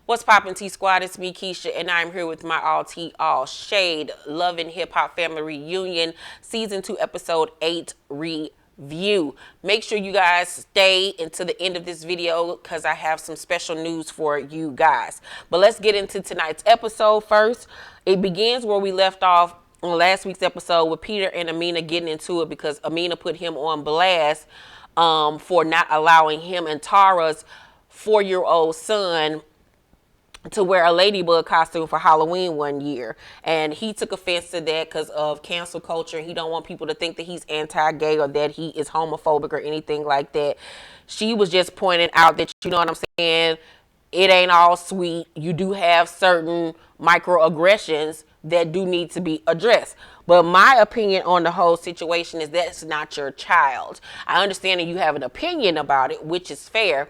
What's poppin', T Squad? It's me, Keisha, and I'm here with my all tea, all shade, Love and Hip Hop Family Reunion, Season 2, Episode 8 review. Make sure you guys stay until the end of this video because I have some special news for you guys. But let's get into tonight's episode first. It begins where we left off on last week's episode with Peter and Amina getting into it because Amina put him on blast for not allowing him and Tara's 4-year-old son to wear a ladybug costume for Halloween one year, and he took offense to that because of cancel culture. He don't want people to think that he's anti-gay or that he is homophobic or anything like that. She was just pointing out that, you know what I'm saying, it ain't all sweet. You do have certain microaggressions that do need to be addressed. But my opinion on the whole situation is that's not your child. I understand that you have an opinion about it, which is fair,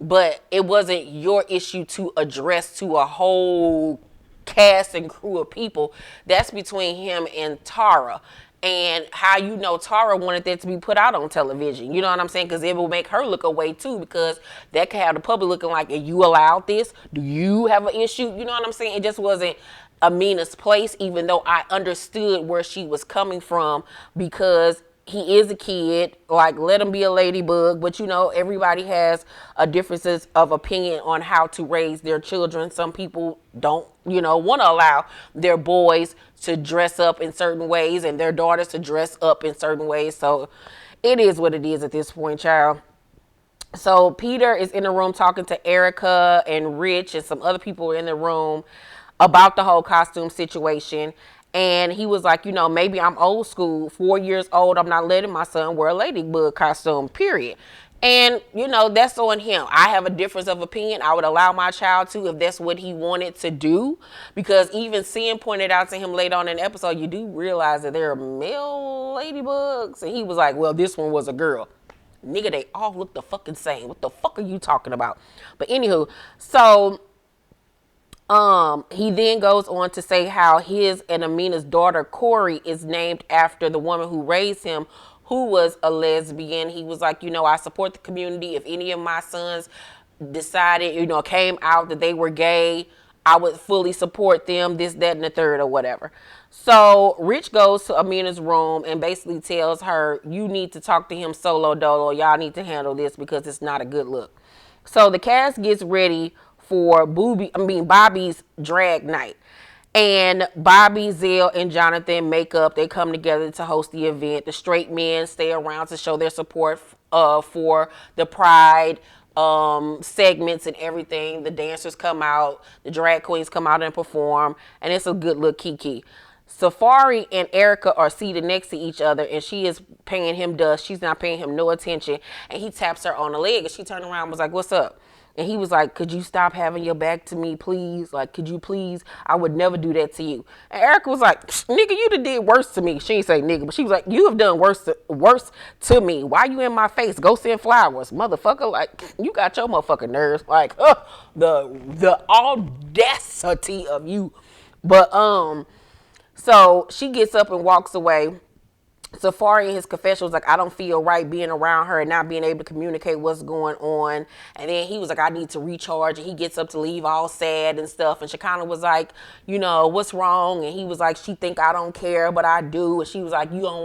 but it wasn't your issue to address to a whole cast and crew of people. That's between him and Tara. And how you know Tara wanted that to be put out on television. You know what I'm saying? Because it will make her look away too, because that could have the public looking like, you allowed this? Do you have an issue? You know what I'm saying? It just wasn't Amina's place, even though I understood where she was coming from, because he is a kid, like, let him be a ladybug. But, you know, everybody has a differences of opinion on how to raise their children. Some people don't, you know, want to allow their boys to dress up in certain ways and their daughters to dress up in certain ways. So it is what it is at this point, child. So Peter is in the room talking to Erica and Rich and some other people in the room about the whole costume situation. And he was like, you know, maybe I'm old school, 4 years old. I'm not letting my son wear a ladybug costume, period. And, you know, that's on him. I have a difference of opinion. I would allow my child to if that's what he wanted to do. Because even Sin pointed out to him later on in the episode, you do realize that there are male ladybugs. And he was like, well, this one was a girl. Nigga, they all look the fucking same. What the fuck are you talking about? But anywho, so he then goes on to say how his and Amina's daughter, Corey, is named after the woman who raised him, who was a lesbian. He was like, you know, I support the community. If any of my sons decided, you know, came out that they were gay, I would fully support them, this, that, and the third, or whatever. So Rich goes to Amina's room and basically tells her, you need to talk to him solo dolo. Y'all need to handle this because it's not a good look. So the cast gets ready for Bobby's drag night. And Bobby, Zell, and Jonathan make up. They come together to host the event. The straight men stay around to show their support for the pride segments and everything. The dancers come out. The drag queens come out and perform. And it's a good look kiki. Safari and Erica are seated next to each other, and she is paying him dust. She's not paying him no attention. And he taps her on the leg, and she turned around and was like, what's up? And he was like, could you stop having your back to me, please? Like, could you please? I would never do that to you. And Erica was like, nigga, you done did worse to me. She didn't say nigga, but she was like, you have done worse to me. Why you in my face? Go send flowers, motherfucker. Like, you got your motherfucking nerves. Like, the audacity of you. But, so she gets up and walks away. Safari in his confession was like, I don't feel right being around her and not being able to communicate what's going on. And then he was like, I need to recharge. And he gets up to leave all sad and stuff. And Shekinah was like, you know, what's wrong? And he was like, she think I don't care, but I do. And she was like, you don't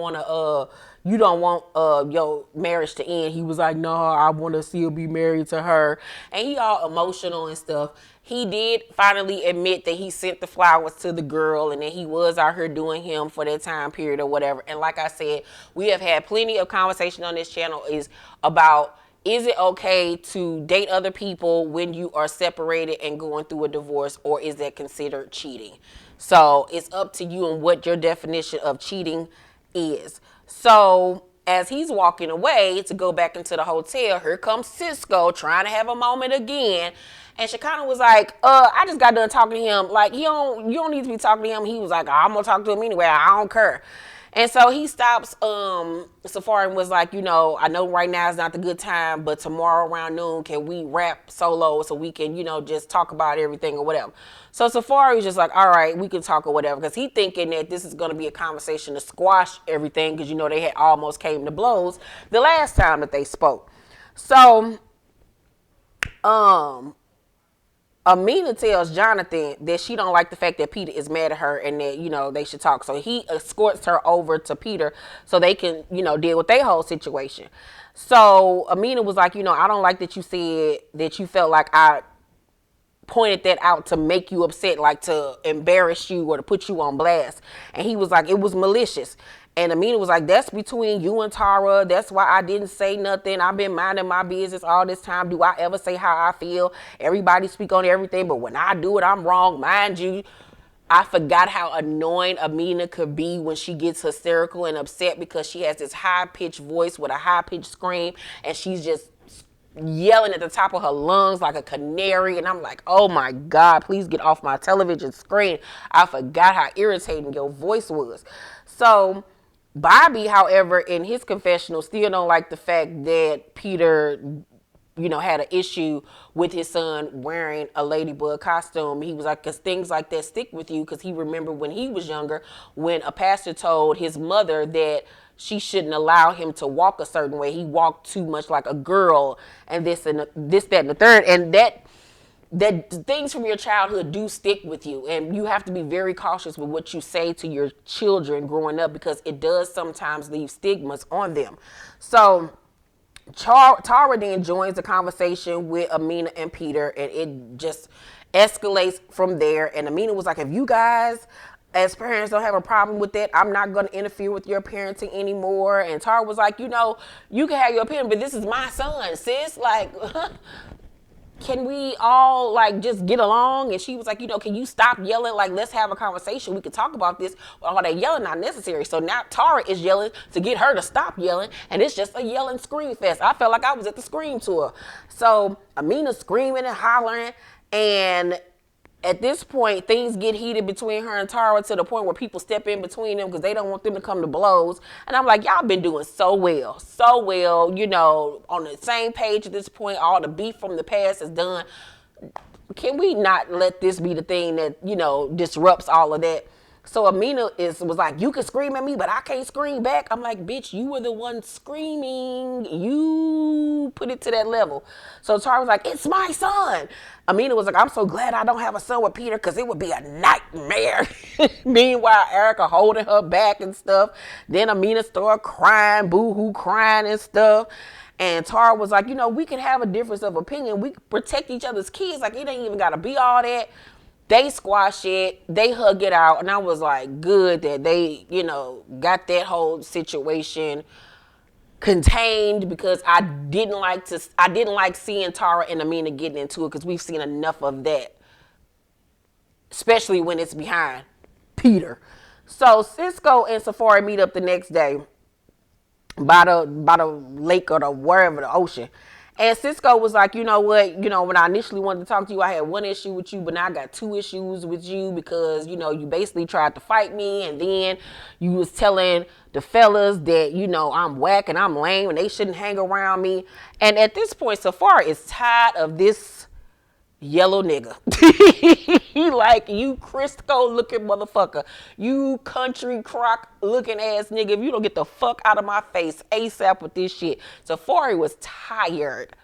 want your marriage to end. He was like, no, I want to still be married to her. And he all emotional and stuff. He did finally admit that he sent the flowers to the girl and that he was out here doing him for that time period or whatever. And like I said, we have had plenty of conversation on this channel is about, is it okay to date other people when you are separated and going through a divorce, or is that considered cheating? So it's up to you and what your definition of cheating is. So as he's walking away to go back into the hotel, here comes Cisco trying to have a moment again. And Shekinah was like, I just got done talking to him. Like, you don't need to be talking to him. He was like, I'm going to talk to him anyway. I don't care. And so he stops Safari and was like, you know, I know right now is not the good time, but tomorrow around noon, can we rap solo so we can, you know, just talk about everything or whatever. So Safari was just like, all right, we can talk or whatever, because he thinking that this is going to be a conversation to squash everything, because, you know, they had almost came to blows the last time that they spoke. So Amina tells Jonathan that she don't like the fact that Peter is mad at her and that, they should talk. So he escorts her over to Peter so they can, deal with their whole situation. So Amina was like, I don't like that you said that you felt like I pointed that out to make you upset, like to embarrass you or to put you on blast. And he was like, it was malicious. And Amina was like, that's between you and Tara. That's why I didn't say nothing. I've been minding my business all this time. Do I ever say how I feel? Everybody speak on everything, but when I do it, I'm wrong. Mind you, I forgot how annoying Amina could be when she gets hysterical and upset because she has this high-pitched voice with a high-pitched scream, and she's just yelling at the top of her lungs like a canary. And I'm like, oh my God, please get off my television screen. I forgot how irritating your voice was. So Bobby, however, in his confessional, still don't like the fact that Peter, had an issue with his son wearing a ladybug costume. He was like, because things like that stick with you, because he remembered when he was younger, when a pastor told his mother that she shouldn't allow him to walk a certain way. He walked too much like a girl, and this, that, and the third. And that things from your childhood do stick with you, and you have to be very cautious with what you say to your children growing up, because it does sometimes leave stigmas on them. So Tara then joins the conversation with Amina and Peter, and it just escalates from there. And Amina was like, if you guys as parents don't have a problem with that, I'm not going to interfere with your parenting anymore. And Tara was like, you can have your opinion, but this is my son, sis. Like, can we all like just get along? And she was like, can you stop yelling? Like, let's have a conversation. We can talk about this. All that yelling not necessary. So now Tara is yelling to get her to stop yelling, and it's just a yelling scream fest. I felt like I was at the Scream tour. So Amina's screaming and hollering, and at this point, things get heated between her and Tara to the point where people step in between them because they don't want them to come to blows. And I'm like, y'all been doing so well, on the same page at this point. All the beef from the past is done. Can we not let this be the thing that, disrupts all of that? So Amina was like, you can scream at me, but I can't scream back. I'm like, bitch, you were the one screaming. You put it to that level. So Tara was like, it's my son. Amina was like, I'm so glad I don't have a son with Peter, because it would be a nightmare. Meanwhile, Erica holding her back and stuff. Then Amina started crying, boo-hoo crying and stuff. And Tara was like, we can have a difference of opinion. We can protect each other's kids. Like, it ain't even got to be all that. They squash it, they hug it out, and I was like, good that they, got that whole situation contained, because I didn't like seeing Tara and Amina getting into it, because we've seen enough of that, especially when it's behind Peter. So Cisco and Safari meet up the next day by the lake or wherever, the ocean. And Cisco was like, you know what, when I initially wanted to talk to you, I had one issue with you, but now I got two issues with you, because, you basically tried to fight me, and then you was telling the fellas that, I'm whack and I'm lame and they shouldn't hang around me. And at this point, Safari is tired of this yellow nigga. He like, you Crisco looking motherfucker, you country crock looking ass nigga, if you don't get the fuck out of my face ASAP with this shit. Safari was tired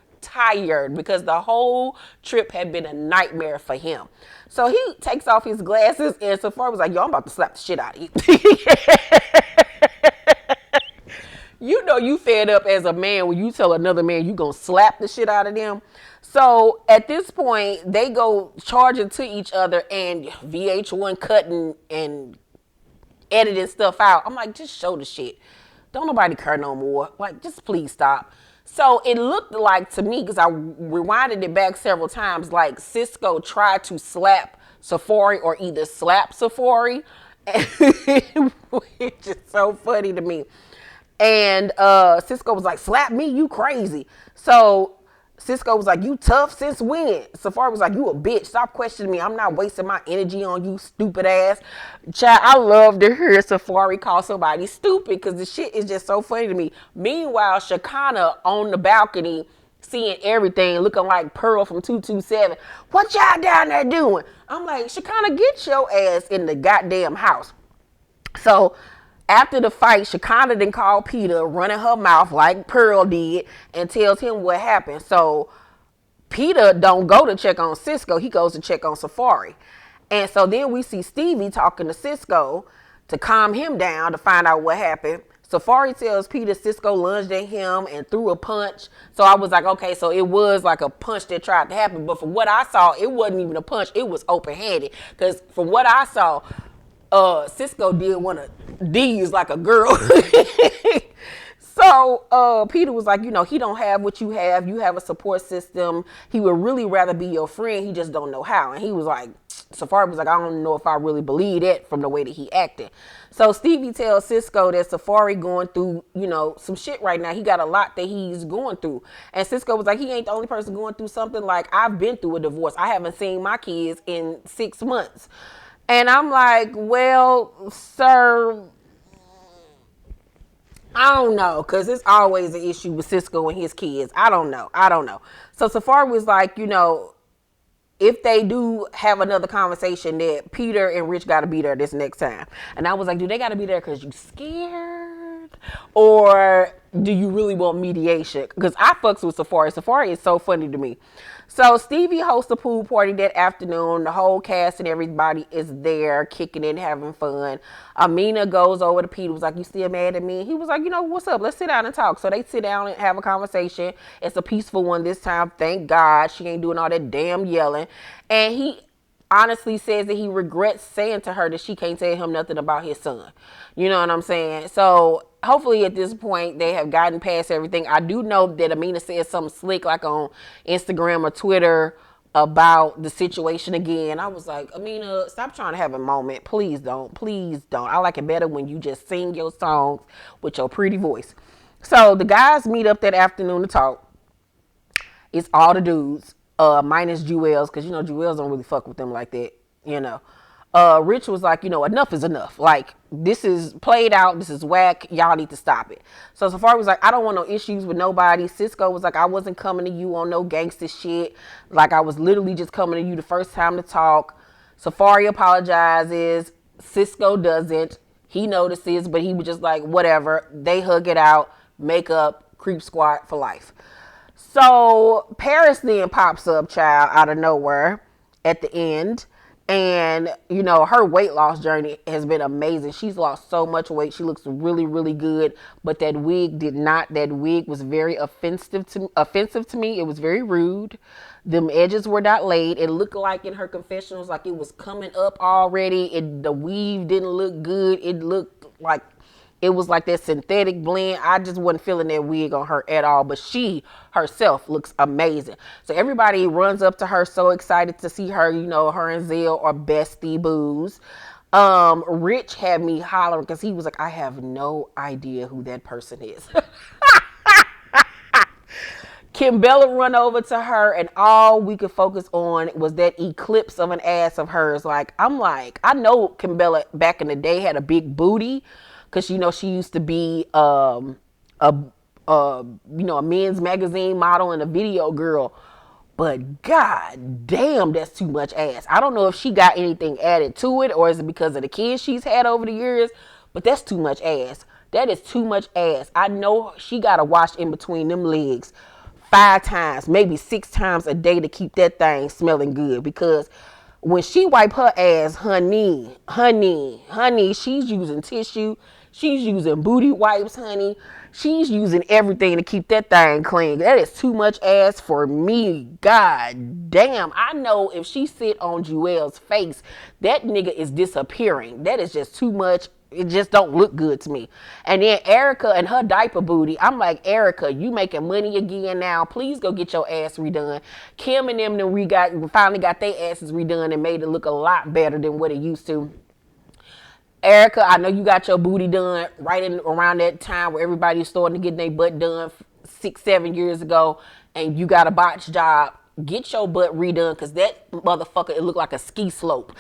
because the whole trip had been a nightmare for him. So he takes off his glasses, and Safari was like, yo, I'm about to slap the shit out of you. You fed up as a man when you tell another man you gonna slap the shit out of them. So at this point, they go charging to each other, and VH1 cutting and editing stuff out. I'm like, just show the shit. Don't nobody care no more. Like, just please stop. So it looked like to me, because I rewinded it back several times, like Cisco tried to slap Safari or either slap Safari, which is so funny to me. And Cisco was like, slap me, you crazy. So Cisco was like, you tough since when? Safari was like, you a bitch. Stop questioning me. I'm not wasting my energy on you, stupid ass. Child, I love to hear Safari call somebody stupid, because the shit is just so funny to me. Meanwhile, Shekinah on the balcony, seeing everything, looking like Pearl from 227. What y'all down there doing? I'm like, Shekinah, get your ass in the goddamn house. So after the fight, Shekinah then called Peter, running her mouth like Pearl did, and tells him what happened. So Peter don't go to check on Cisco. He goes to check on Safari. And so then we see Stevie talking to Cisco to calm him down to find out what happened. Safari tells Peter Cisco lunged at him and threw a punch. So I was like, okay, so it was like a punch that tried to happen. But from what I saw, it wasn't even a punch. It was open-handed. Because from what I saw, Cisco did one of these like a girl. So Peter was like, he don't have what you have. You have a support system. He would really rather be your friend. He just don't know how. And he was like, Safari was like, I don't know if I really believe that from the way that he acted. So Stevie tells Cisco that Safari going through, some shit right now. He got a lot that he's going through. And Cisco was like, he ain't the only person going through something. Like, I've been through a divorce. I haven't seen my kids in 6 months. And I'm like, well, sir, I don't know, because it's always an issue with Cisco and his kids. I don't know. So Safari was like, if they do have another conversation, that Peter and Rich got to be there this next time. And I was like, do they got to be there because you scared? Or do you really want mediation? Because I fucks with Safari. Safari is so funny to me. So Stevie hosts a pool party that afternoon. The whole cast and everybody is there, kicking it, having fun. Amina goes over to Peter, was like, you still mad at me? He was like, what's up? Let's sit down and talk. So they sit down and have a conversation. It's a peaceful one this time. Thank God she ain't doing all that damn yelling. And he honestly says that he regrets saying to her that she can't tell him nothing about his son. You know what I'm saying? So hopefully at this point they have gotten past everything. I do know that Amina said something slick like on Instagram or Twitter about the situation again. I was like, Amina, stop trying to have a moment. Please don't. Please don't. I like it better when you just sing your songs with your pretty voice. So the guys meet up that afternoon to talk. It's all the dudes. Minus Jewels, because Jewels don't really fuck with them like that. Rich was like, enough is enough. Like, this is played out. This is whack. Y'all need to stop it. So Safari was like, I don't want no issues with nobody. Cisco was like, I wasn't coming to you on no gangster shit. Like, I was literally just coming to you the first time to talk. Safari apologizes. Cisco doesn't. He notices, but he was just like, whatever. They hug it out, make up, creep squad for life. So Paris then pops up, child, out of nowhere at the end. And, her weight loss journey has been amazing. She's lost so much weight. She looks really, really good. But that wig did not. That wig was very offensive to me. It was very rude. Them edges were not laid. It looked like in her confessionals, like it was coming up already. The weave didn't look good. It looked like it was like that synthetic blend. I just wasn't feeling that wig on her at all. But she herself looks amazing. So everybody runs up to her, so excited to see her. Her and Zell are bestie boos. Rich had me hollering because he was like, I have no idea who that person is. Kimbella run over to her, and all we could focus on was that eclipse of an ass of hers. Like, I know Kimbella back in the day had a big booty. Because, she used to be a men's magazine model and a video girl. But god damn, that's too much ass. I don't know if she got anything added to it or is it because of the kids she's had over the years. But that's too much ass. That is too much ass. I know she got to wash in between them legs 5 times, maybe 6 times a day to keep that thing smelling good. Because when she wipe her ass, honey, she's using tissue. She's using booty wipes, honey. She's using everything to keep that thing clean. That is too much ass for me. God damn. I know if she sit on Jewel's face, that nigga is disappearing. That is just too much. It just don't look good to me. And then Erica and her diaper booty. I'm like, Erica, you making money again now. Please go get your ass redone. Kim and them finally got their asses redone and made it look a lot better than what it used to. Erica, I know you got your booty done right in around that time where everybody's starting to get their butt done 6-7 years ago, and you got a botch job. Get your butt redone, because that motherfucker, it looked like a ski slope.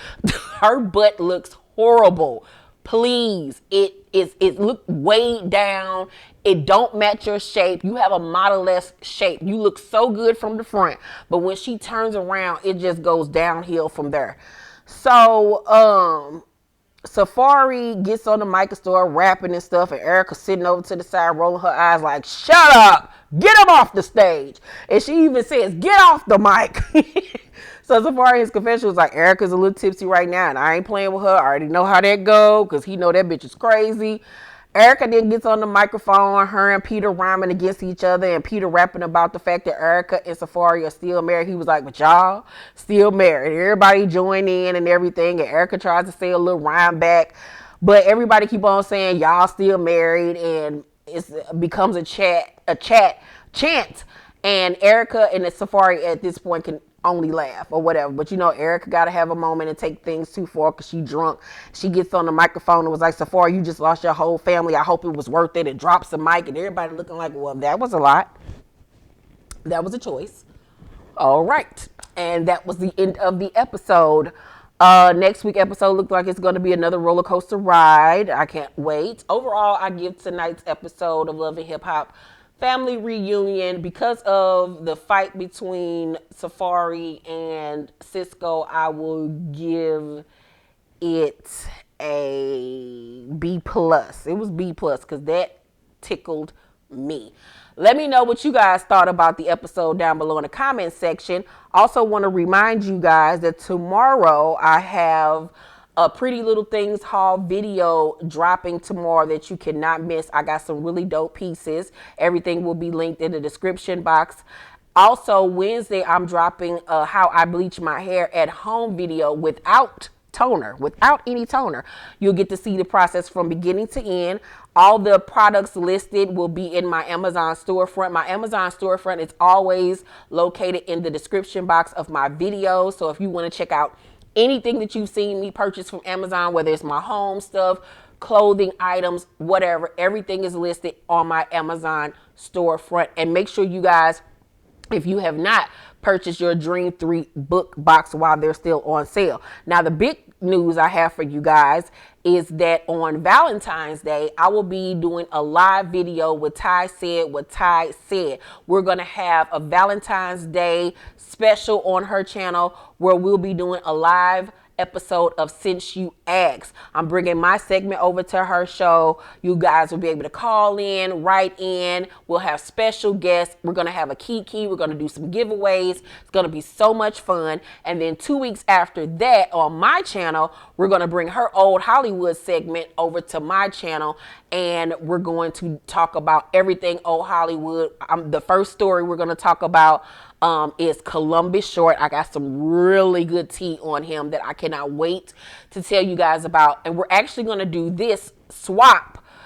Her butt looks horrible. Please, it look way down. It don't match your shape. You have a model-less shape. You look so good from the front, but when she turns around, it just goes downhill from there. So, Safari gets on the mic and start rapping and stuff, and Erica sitting over to the side, rolling her eyes like, "Shut up! Get him off the stage!" And she even says, "Get off the mic!" So Safari in his confession was like, "Erica's a little tipsy right now, and I ain't playing with her. I already know how that go, because he know that bitch is crazy." Erica then gets on the microphone, her and Peter rhyming against each other, and Peter rapping about the fact that Erica and Safari are still married. He was like, "But y'all still married." Everybody joined in and everything, and Erica tries to say a little rhyme back, but everybody keep on saying y'all still married, and it becomes a chant, and Erica and the Safari at this point can only laugh or whatever. But you know, Erica got to have a moment and take things too far because she drunk. She gets on the microphone and was like, "Safari, you just lost your whole family. I hope it was worth it," and drops the mic, and everybody looking like, "Well, that was a lot. That was a choice." All right. And that was the end of the episode. Next week episode looked like it's going to be another roller coaster ride. I can't wait. Overall, I give tonight's episode of Love and Hip Hop family reunion, because of the fight between Safari and Cisco, I will give it a B plus. It was B plus because that tickled me. Let me know what you guys thought about the episode down below in the comment section. Also want to remind you guys that tomorrow I have a Pretty Little Things haul video dropping tomorrow that you cannot miss. I got some really dope pieces. Everything will be linked in the description box. Also, Wednesday, I'm dropping a how I bleach my hair at home video without any toner. You'll get to see the process from beginning to end. All the products listed will be in my Amazon storefront. My Amazon storefront is always located in the description box of my videos. So if you want to check out anything that you've seen me purchase from Amazon, whether it's my home stuff, clothing items, whatever, everything is listed on my Amazon storefront. And make sure you guys, if you have not purchased your Dream 3 book box while they're still on sale. Now, the big news I have for you guys is that on Valentine's Day, I will be doing a live video with Ty Said What Ty Said. We're going to have a Valentine's Day special on her channel where we'll be doing a live episode of Since You Asked. I'm bringing my segment over to her show. You guys will be able to call in, write in. We'll have special guests. We're going to have a kiki. We're going to do some giveaways. It's going to be so much fun. And then 2 weeks after that on my channel, we're going to bring her old Hollywood segment over to my channel, and we're going to talk about everything old Hollywood. The first story we're going to talk about is Columbus Short. I got some really good tea on him that I cannot wait to tell you guys about. And we're actually going to do this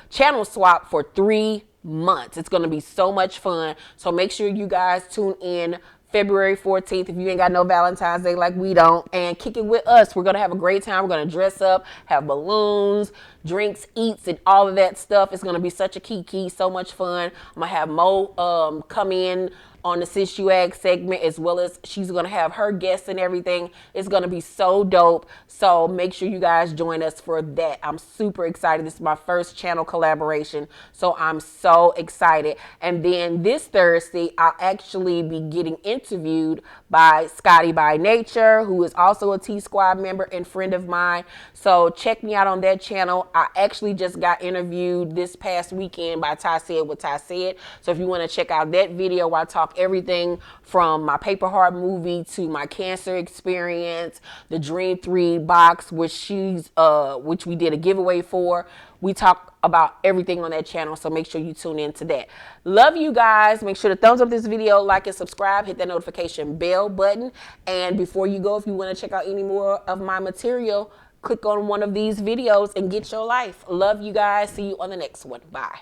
channel swap for 3 months. It's going to be so much fun. So make sure you guys tune in February 14th if you ain't got no Valentine's Day like we don't, and kick it with us. We're going to have a great time. We're going to dress up, have balloons, drinks, eats, and all of that stuff. It's going to be such a kiki, so much fun. I'm going to have Mo come in on the Since You Asked segment, as well as she's going to have her guests and everything. It's going to be so dope. So make sure you guys join us for that. I'm super excited. This is my first channel collaboration, so I'm so excited. And then this Thursday, I'll actually be getting interviewed by Scotty by Nature, who is also a T Squad member and friend of mine. So check me out on that channel. I actually just got interviewed this past weekend by Ty Said What Ty Said. So if you want to check out that video where I talk everything from my Paper Heart movie to my cancer experience, the Dream 3 box, which we did a giveaway for. We talk about everything on that channel, so make sure you tune in to that. Love you guys. Make sure to thumbs up this video, like and subscribe, hit that notification bell button. And before you go, if you want to check out any more of my material, click on one of these videos and get your life. Love you guys. See you on the next one. Bye.